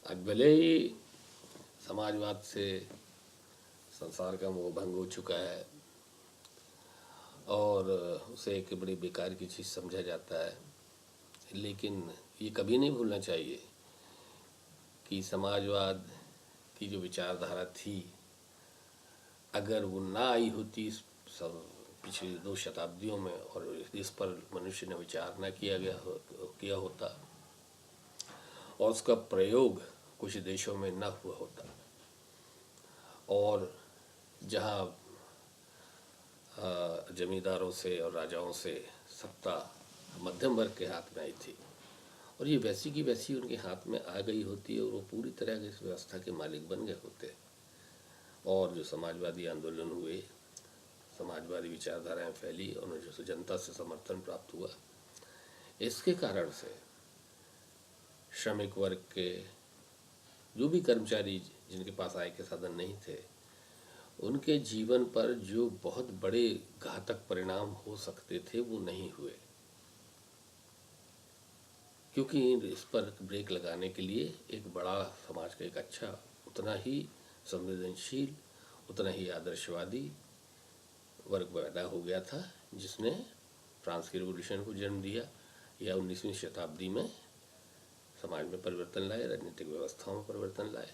आज भले ही समाजवाद से संसार का मोह भंग हो चुका है और उसे एक बड़ी बेकार की चीज़ समझा जाता है, लेकिन ये कभी नहीं भूलना चाहिए कि समाजवाद की जो विचारधारा थी, अगर वो ना आई होती पिछली 2 शताब्दियों में और इस पर मनुष्य ने विचार न किया होता और उसका प्रयोग कुछ देशों में न हुआ होता और जहाँ जमींदारों से और राजाओं से सत्ता मध्यम वर्ग के हाथ में आई थी और ये वैसी की वैसी उनके हाथ में आ गई होती और वो पूरी तरह से इस व्यवस्था के मालिक बन गए होते और जो समाजवादी आंदोलन हुए, समाजवादी विचारधाराएं फैली और उन्हें जो जनता से समर्थन प्राप्त हुआ, इसके कारण से श्रमिक वर्ग के जो भी कर्मचारी जिनके पास आय के साधन नहीं थे, उनके जीवन पर जो बहुत बड़े घातक परिणाम हो सकते थे वो नहीं हुए, क्योंकि इस पर ब्रेक लगाने के लिए एक बड़ा समाज का एक अच्छा, उतना ही संवेदनशील, उतना ही आदर्शवादी वर्ग पैदा हो गया था, जिसने फ्रांस की रिवॉल्यूशन को जन्म दिया या 19वीं शताब्दी में समाज में परिवर्तन लाए, राजनीतिक व्यवस्थाओं में परिवर्तन लाए।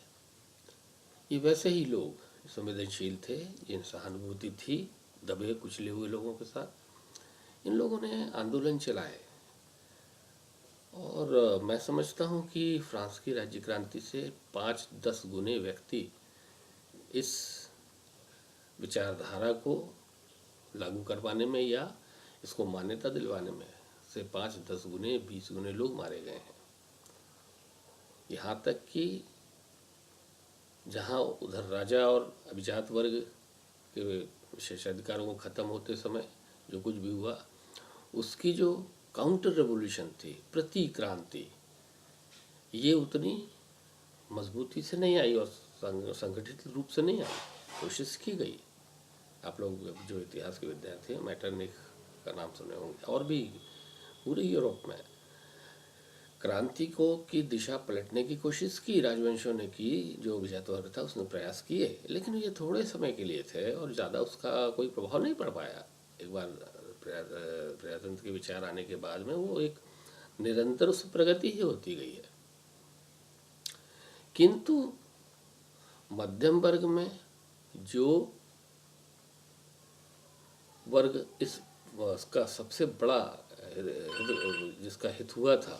ये वैसे ही लोग संवेदनशील थे, जिन सहानुभूति थी दबे कुचले हुए लोगों के साथ। इन लोगों ने आंदोलन चलाए और मैं समझता हूँ कि फ्रांस की राज्य क्रांति से 5-10 गुने व्यक्ति इस विचारधारा को लागू करवाने में या इसको मान्यता दिलवाने में से 5-10 गुने 20 गुने लोग मारे गए हैं। यहाँ तक कि जहाँ उधर राजा और अभिजात वर्ग के विशेषाधिकारों को ख़त्म होते समय जो कुछ भी हुआ, उसकी जो काउंटर रेवोल्यूशन थी, प्रतिक्रांति, ये उतनी मजबूती से नहीं आई और संगठित रूप से नहीं आई। कोशिश की गई। आप लोग जो इतिहास के विद्यार्थी हैं, मैटरनिख का नाम सुने होंगे, और भी पूरे यूरोप में क्रांति को की दिशा पलटने की कोशिश की राजवंशों ने की, जो अभिजात वर्ग था उसने प्रयास किए, लेकिन ये थोड़े समय के लिए थे और ज़्यादा उसका कोई प्रभाव नहीं पड़ पाया। एक बार प्रजातंत्र के विचार आने के बाद में वो एक निरंतर उस प्रगति ही होती गई है। किंतु मध्यम वर्ग में जो वर्ग इसका सबसे बड़ा जिसका हित हुआ था,